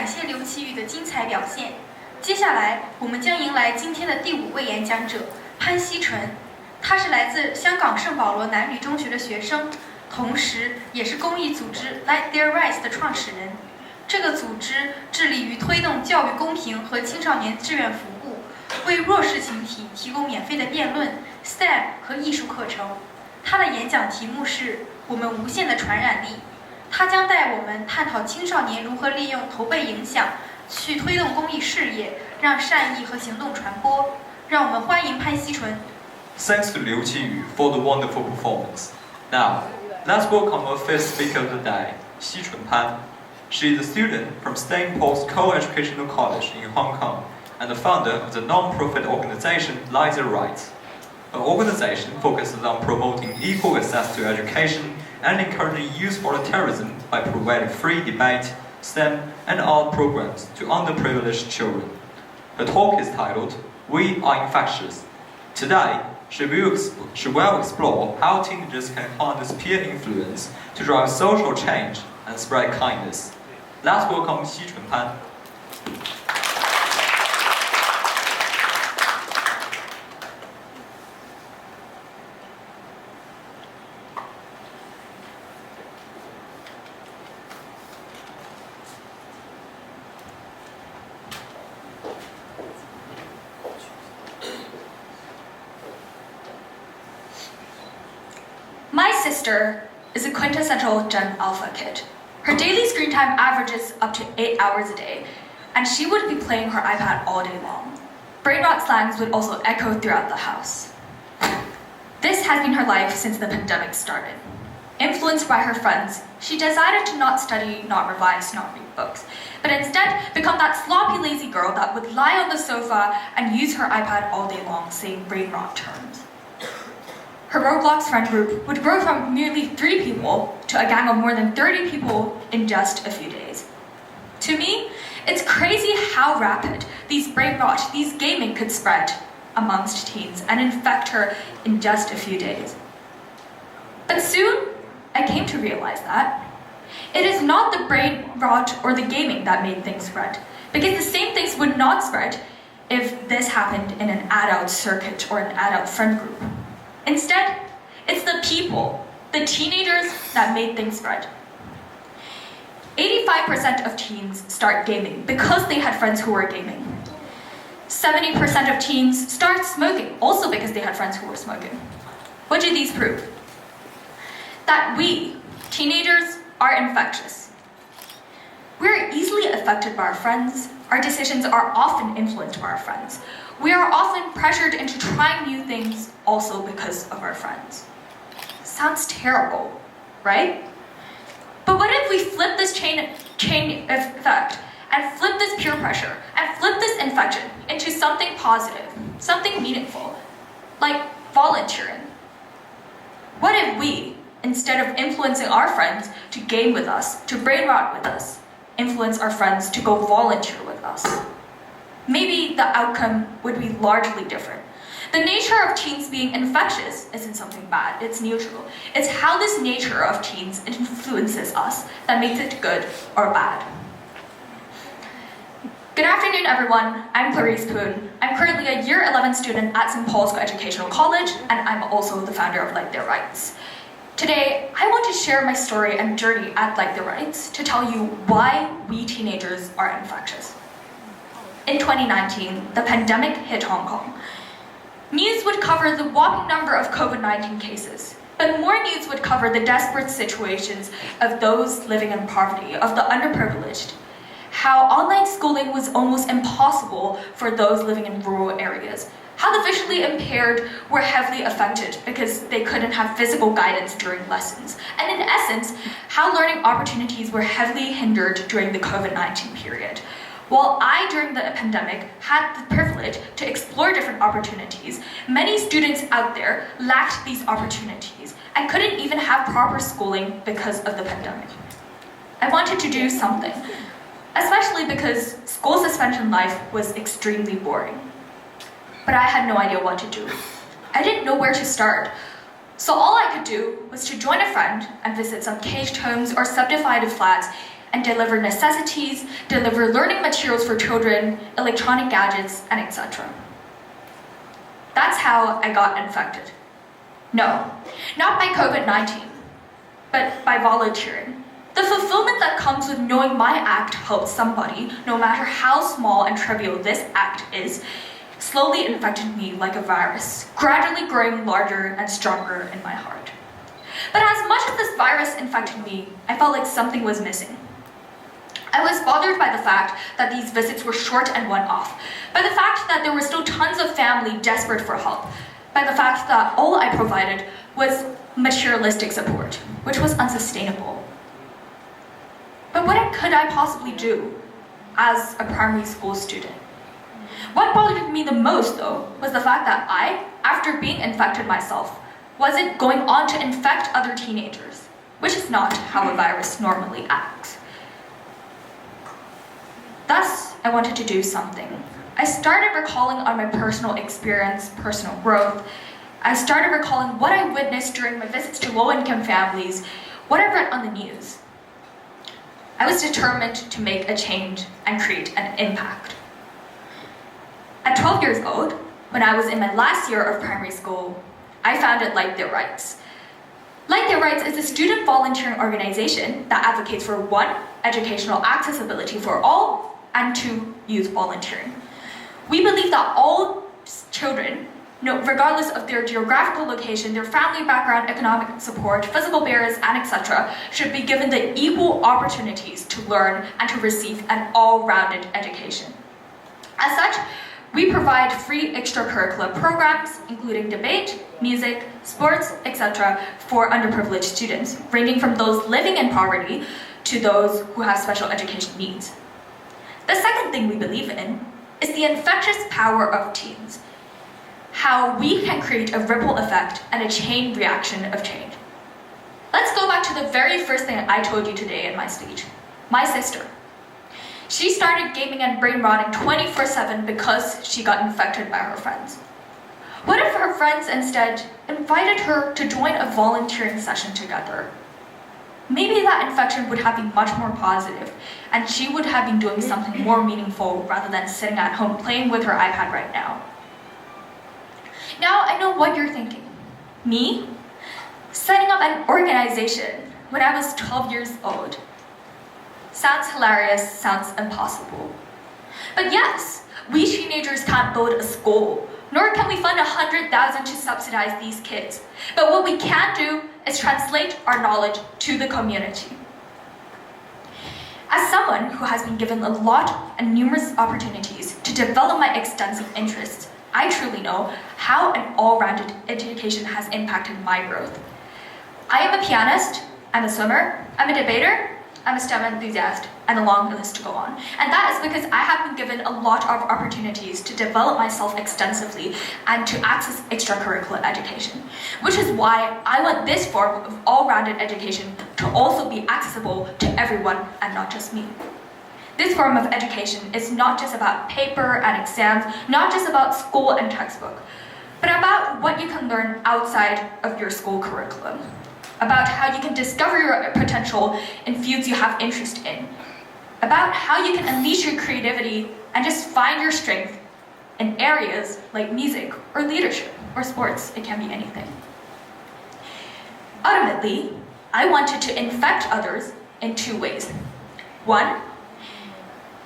感谢刘奇宇的精彩表现。接下来，我们将迎来今天的第5位演讲者潘希纯，他是来自香港圣保罗男女中学的学生，同时也是公益组织 Like Their Rights 的创始人。这个组织致力于推动教育公平和青少年志愿服务，为弱势群体提供免费的辩论、STEM 和艺术课程。他的演讲题目是“我们无限的传染力”。他将带我们探讨青少年如何利用头被影响，去推动公益事业，让善意和行动传播。让我们欢迎潘希纯。Thanks to Liu Qiyu for the wonderful performance. Now, let's welcome our first speaker of the day, Xi-Chun Pan. She is a student from Stanford's Co-Educational College in Hong Kong and the founder of the non-profit organization Like Their Rights. Her organization focuses on promoting equal access to education and encouraging youth volunteerism by providing free debate, STEM and art programs to underprivileged children. Her talk is titled, We Are Infectious. Today, she will explore how teenagers can harness peer influence to drive social change and spread kindness. Let's welcome Xi-Chun Pan. My sister is a quintessential Gen Alpha kid. Her daily screen time averages up to 8 hours a day, and she would be playing her iPad all day long. Brain rot slangs would also echo throughout the house. This has been her life since the pandemic started. Influenced by her friends, she decided to not study, not revise, not read books, but instead become that sloppy, lazy girl that would lie on the sofa and use her iPad all day long saying brain rot terms. Her Roblox friend group would grow from merely 3 people to a gang of more than 30 people in just a few days. To me, it's crazy how rapid these brain rot, these gaming could spread amongst teens and infect her in just a few days. But soon, I came to realize that it is not the brain rot or the gaming that made things spread, because the same things would not spread if this happened in an adult circuit or an adult friend group. Instead, it's the people, the teenagers, that made things spread. 85% of teens start gaming because they had friends who were gaming. 70% of teens start smoking also because they had friends who were smoking. What do these prove? That we, teenagers, are infectious. We're easily affected by our friends. Our decisions are often influenced by our friends. We are often pressured into trying new things also because of our friends. Sounds terrible, right? But what if we flip this chain effect and flip this peer pressure and flip this infection into something positive, something meaningful, like volunteering? What if we, instead of influencing our friends to game with us, to brain rot with us, influence our friends to go volunteer with us? Maybe the outcome would be largely different. The nature of teens being infectious isn't something bad, it's neutral. It's how this nature of teens influences us that makes it good or bad. Good afternoon, everyone. I'm Clarisse Poon. I'm currently a Year 11 student at St. Paul's Co-Educational College, and I'm also the founder of Like Their Rights. Today, I want to share my story and journey at Like Their Rights to tell you why we teenagers are infectious. In 2019, the pandemic hit Hong Kong. News would cover the whopping number of COVID-19 cases, but more news would cover the desperate situations of those living in poverty, of the underprivileged, how online schooling was almost impossible for those living in rural areas, how the visually impaired were heavily affected because they couldn't have physical guidance during lessons, and in essence, how learning opportunities were heavily hindered during the COVID-19 period. While I, during the pandemic, had the privilege to explore different opportunities, many students out there lacked these opportunities and couldn't even have proper schooling because of the pandemic. I wanted to do something, especially because school suspension life was extremely boring. But I had no idea what to do. I didn't know where to start. So all I could do was to join a friend and visit some caged homes or subdivided flats and deliver necessities, deliver learning materials for children, electronic gadgets, and etc. That's how I got infected. No, not by COVID-19, but by volunteering. The fulfillment that comes with knowing my act helped somebody, no matter how small and trivial this act is, slowly infected me like a virus, gradually growing larger and stronger in my heart. But as much as this virus infected me, I felt like something was missing. I was bothered by the fact that these visits were short and one-off, by the fact that there were still tons of family desperate for help, by the fact that all I provided was materialistic support, which was unsustainable. But what could I possibly do as a primary school student? What bothered me the most, though, was the fact that I, after being infected myself, wasn't going on to infect other teenagers, which is not how a virus normally acts. Thus, I wanted to do something. I started recalling on my personal experience, personal growth. I started recalling what I witnessed during my visits to low-income families, what I read on the news. I was determined to make a change and create an impact. At 12 years old, when I was in my last year of primary school, I founded Like Their Rights. Like Their Rights is a student volunteering organization that advocates for 1, educational accessibility for all, and 2, youth volunteering. We believe that all children, regardless of their geographical location, their family background, economic support, physical barriers, and etc., should be given the equal opportunities to learn and to receive an all-rounded education. As such, we provide free extracurricular programs, including debate, music, sports, etc., for underprivileged students, ranging from those living in poverty to those who have special education needs. The second thing we believe in is the infectious power of teens, how we can create a ripple effect and a chain reaction of change. Let's go back to the very first thing I told you today in my speech, my sister. She started gaming and brain rotting 24/7 because she got infected by her friends. What if her friends instead invited her to join a volunteering session together? Maybe that infection would have been much more positive, and she would have been doing something more meaningful rather than sitting at home playing with her iPad right now. Now I know what you're thinking. Me? Setting up an organization when I was 12 years old. Sounds hilarious, sounds impossible. But yes, we teenagers can't build a school, nor can we fund 100,000 to subsidize these kids. But what we can do is translate our knowledge to the community. As someone who has been given a lot and numerous opportunities to develop my extensive interests, I truly know how an all-rounded education has impacted my growth. I am a pianist, I'm a swimmer, I'm a debater, I'm a STEM enthusiast, and a long list to go on. And that is because I have been given a lot of opportunities to develop myself extensively and to access extracurricular education, which is why I want this form of all-rounded education to also be accessible to everyone and not just me. This form of education is not just about paper and exams, not just about school and textbook, but about what you can learn outside of your school curriculum, about how you can discover your potential in fields you have interest in, about how you can unleash your creativity and just find your strength in areas like music or leadership or sports. It can be anything. Ultimately, I wanted to infect others in 2 ways. 1,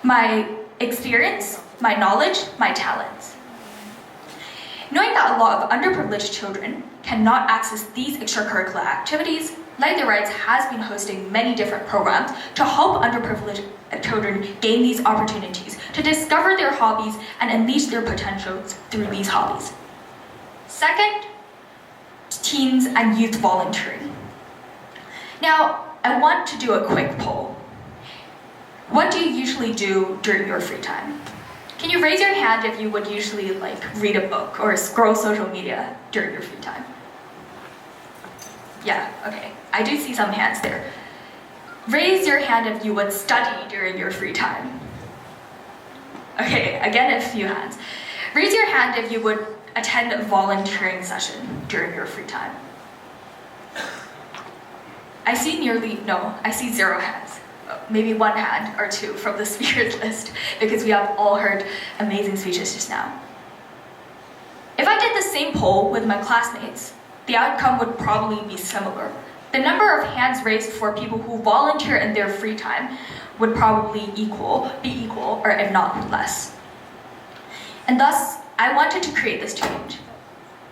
my experience, my knowledge, my talents. Knowing that a lot of underprivileged children cannot access these extracurricular activities, Like Their Rights has been hosting many different programs to help underprivileged children gain these opportunities, to discover their hobbies and unleash their potentials through these hobbies. Second, teens and youth volunteering. Now, I want to do a quick poll. What do you usually do during your free time? Can you raise your hand if you would usually read a book or scroll social media during your free time? Yeah, okay. I do see some hands there. Raise your hand if you would study during your free time. Okay, again, a few hands. Raise your hand if you would attend a volunteering session during your free time. I see 0 hands. maybe one hand or two from the speakers list, because we have all heard amazing speeches just now. If I did the same poll with my classmates, the outcome would probably be similar. The number of hands raised for people who volunteer in their free time would probably be equal, or if not less. And thus, I wanted to create this change.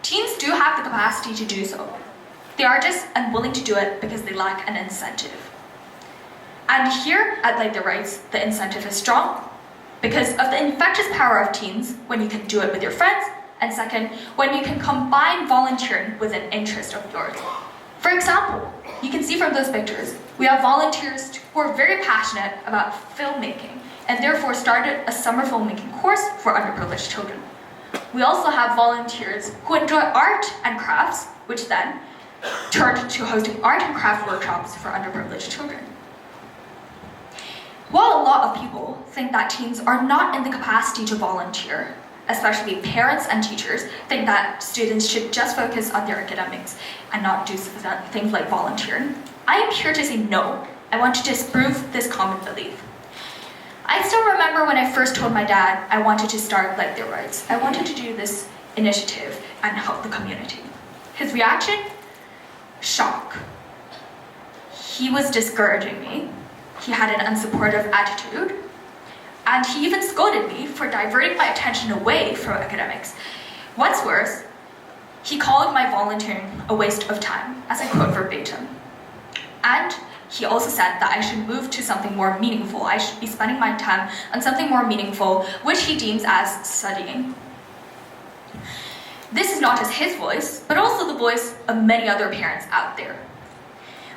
Teens do have the capacity to do so. They are just unwilling to do it because they lack an incentive. And here at Like Their Rights, the incentive is strong because of the infectious power of teens when you can do it with your friends, and second, when you can combine volunteering with an interest of yours. For example, you can see from those pictures, we have volunteers who are very passionate about filmmaking and therefore started a summer filmmaking course for underprivileged children. We also have volunteers who enjoy art and crafts, which then turned to hosting art and craft workshops for underprivileged children. While a lot of people think that teens are not in the capacity to volunteer, especially parents and teachers think that students should just focus on their academics and not do things like volunteering, I am here to say no. I want to disprove this common belief. I still remember when I first told my dad I wanted to start Like Their Rights. I wanted to do this initiative and help the community. His reaction? Shock. He was discouraging me. He had an unsupportive attitude. And he even scolded me for diverting my attention away from academics. What's worse, he called my volunteering a waste of time, as I quote verbatim. And he also said that I should move to something more meaningful. I should be spending my time on something more meaningful, which he deems as studying. This is not just his voice, but also the voice of many other parents out there.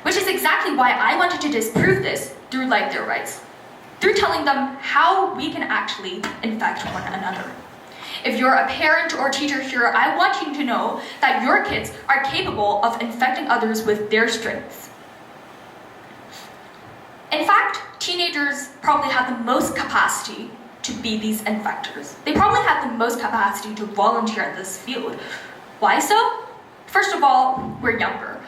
Which is exactly why I wanted to disprove this through Like Their Rights, through telling them how we can actually infect one another. If you're a parent or teacher here, I want you to know that your kids are capable of infecting others with their strengths. In fact, teenagers probably have the most capacity to be these infectors. They probably have the most capacity to volunteer in this field. Why so? First of all, we're younger.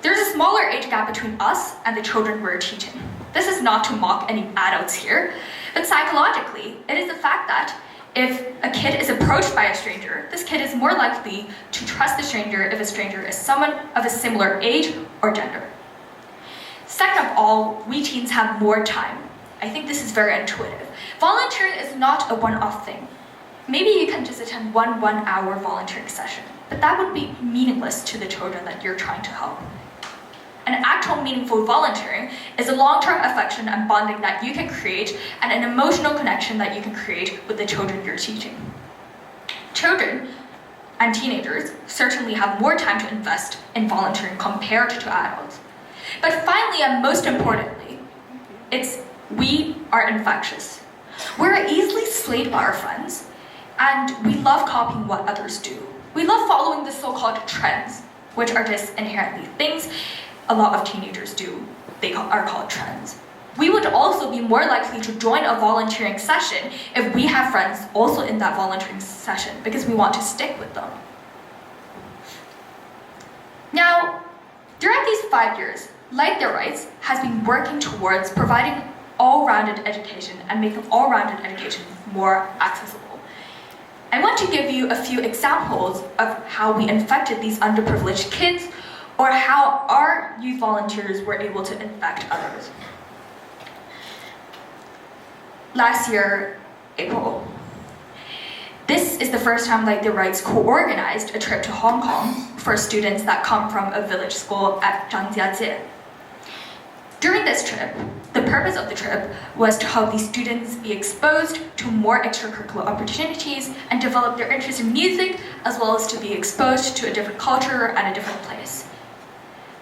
There's a smaller age gap between us and the children we're teaching. This is not to mock any adults here, but psychologically, it is the fact that if a kid is approached by a stranger, this kid is more likely to trust the stranger if a stranger is someone of a similar age or gender. Second of all, we teens have more time. I think this is very intuitive. Volunteering is not a one-off thing. Maybe you can just attend one one-hour volunteering session, but that would be meaningless to the children that you're trying to help. An actual meaningful volunteering is a long-term affection and bonding that you can create and an emotional connection that you can create with the children you're teaching. Children and teenagers certainly have more time to invest in volunteering compared to adults. But finally, and most importantly, we are infectious. We're easily swayed by our friends, and we love copying what others do. We love following the so-called trends, which are just inherently things a lot of teenagers do. They are called trends. We would also be more likely to join a volunteering session if we have friends also in that volunteering session because we want to stick with them. Now, during these 5 years, Like Their Rights has been working towards providing all-rounded education and making all-rounded education more accessible. I want to give you a few examples of how we infected these underprivileged kids or how our youth volunteers were able to infect others. Last year, April, this is the first time Like Their Rights co-organized a trip to Hong Kong for students that come from a village school at Zhangjiajie. During this trip, the purpose of the trip was to help these students be exposed to more extracurricular opportunities and develop their interest in music, as well as to be exposed to a different culture and a different place.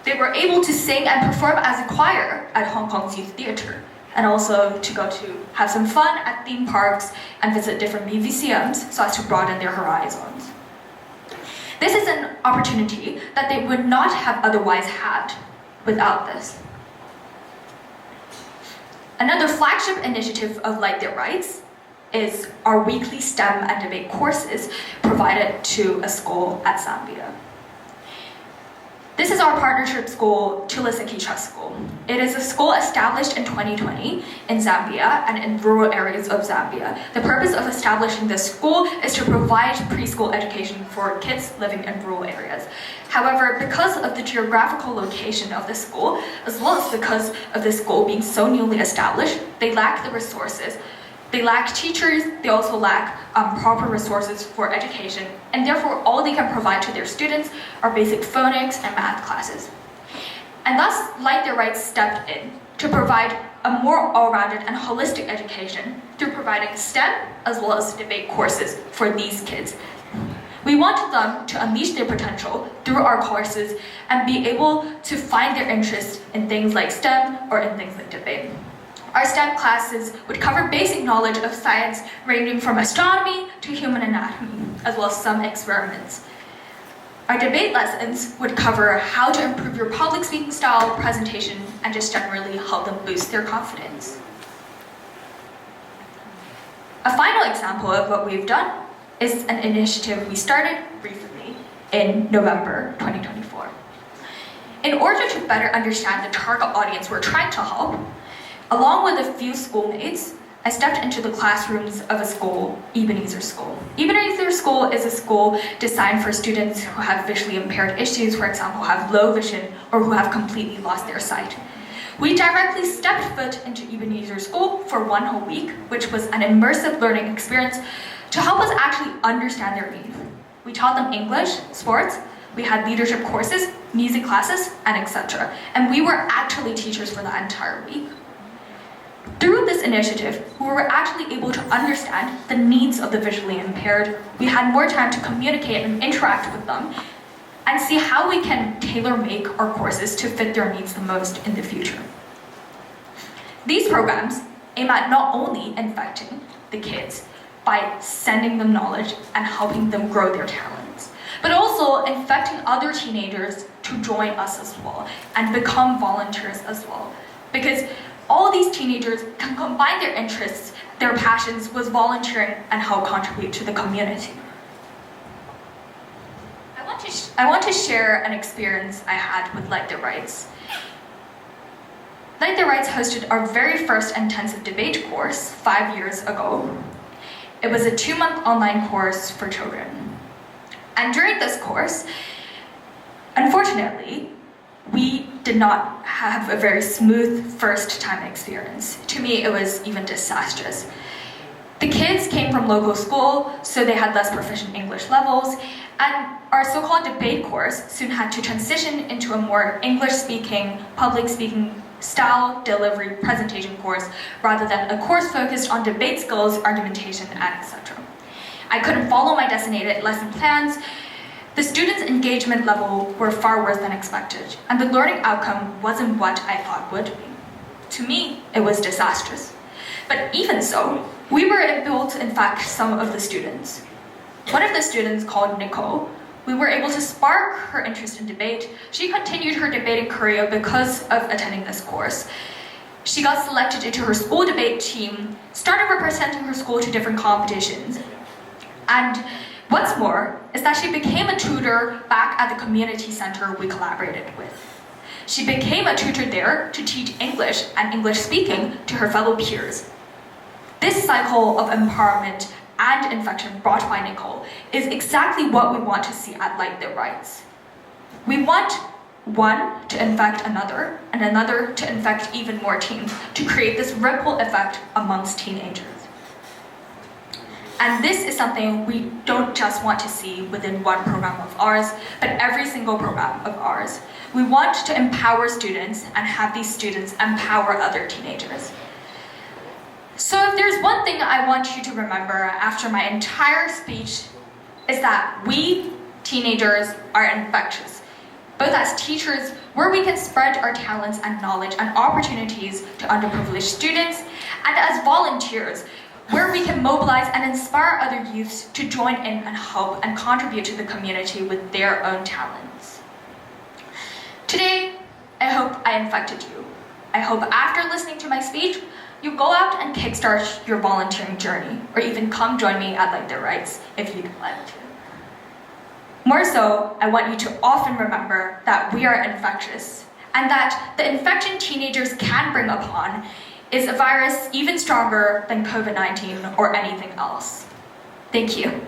They were able to sing and perform as a choir at Hong Kong's Youth Theatre, and also to go to have some fun at theme parks and visit different museums so as to broaden their horizons. This is an opportunity that they would not have otherwise had without this. Another flagship initiative of Like Their Rights is our weekly STEM and debate courses provided to a school at Zambia. This is our partnership school, Tulisaki Trust School. It is a school established in 2020 in Zambia and in rural areas of Zambia. The purpose of establishing this school is to provide preschool education for kids living in rural areas. However, because of the geographical location of the school, as well as because of the school being so newly established, they lack the resources. They lack teachers, they also lack proper resources for education, and therefore all they can provide to their students are basic phonics and math classes. And thus, Like Their Rights stepped in to provide a more all-rounded and holistic education through providing STEM as well as debate courses for these kids. We wanted them to unleash their potential through our courses and be able to find their interest in things like STEM or in things like debate. Our STEM classes would cover basic knowledge of science ranging from astronomy to human anatomy, as well as some experiments. Our debate lessons would cover how to improve your public speaking style, presentation, and just generally help them boost their confidence. A final example of what we've done is an initiative we started recently in November 2024. In order to better understand the target audience we're trying to help, along with a few schoolmates, I stepped into the classrooms of a school, Ebenezer School. Ebenezer School is a school designed for students who have visually impaired issues, for example, who have low vision or who have completely lost their sight. We directly stepped foot into Ebenezer School for 1 whole week, which was an immersive learning experience to help us actually understand their needs. We taught them English, sports, we had leadership courses, music classes, and etc. And we were actually teachers for that entire week. Through this initiative, we were actually able to understand the needs of the visually impaired. We had more time to communicate and interact with them and see how we can tailor-make our courses to fit their needs the most in the future. These programs aim at not only infecting the kids by sending them knowledge and helping them grow their talents, but also infecting other teenagers to join us as well and become volunteers as well. Because all these teenagers can combine their interests, their passions with volunteering and help contribute to the community. I want to share an experience I had with Like Their Rights. Like Their Rights hosted our very first intensive debate course 5 years ago. It was a 2-month online course for children. And during this course, unfortunately, we did not have a very smooth first-time experience. To me, it was even disastrous. The kids came from local school, so they had less proficient English levels, and our so-called debate course soon had to transition into a more English-speaking, public-speaking style delivery presentation course rather than a course focused on debate skills, argumentation, and etc. I couldn't follow my designated lesson plans. The students' engagement level were far worse than expected, and the learning outcome wasn't what I thought would be. To me, it was disastrous. But even so, we were able to infect some of the students. One of the students, called Nicole, we were able to spark her interest in debate. She continued her debating career because of attending this course. She got selected into her school debate team, started representing her school to different competitions, and what's more is that she became a tutor back at the community center we collaborated with. She became a tutor there to teach English and English speaking to her fellow peers. This cycle of empowerment and infection brought by Nicole is exactly what we want to see at Like Their Rights. We want one to infect another, and another to infect even more teens, to create this ripple effect amongst teenagers. And this is something we don't just want to see within one program of ours, but every single program of ours. We want to empower students and have these students empower other teenagers. So if there's one thing I want you to remember after my entire speech, is that we, teenagers, are infectious. Both as teachers, where we can spread our talents and knowledge and opportunities to underprivileged students, and as volunteers, where we can mobilize and inspire other youths to join in and help and contribute to the community with their own talents. Today, I hope I infected you. I hope after listening to my speech, you go out and kickstart your volunteering journey, or even come join me at Like Their Rights if you'd like to. More so, I want you to often remember that we are infectious, and that the infection teenagers can bring upon is a virus even stronger than COVID-19 or anything else. Thank you.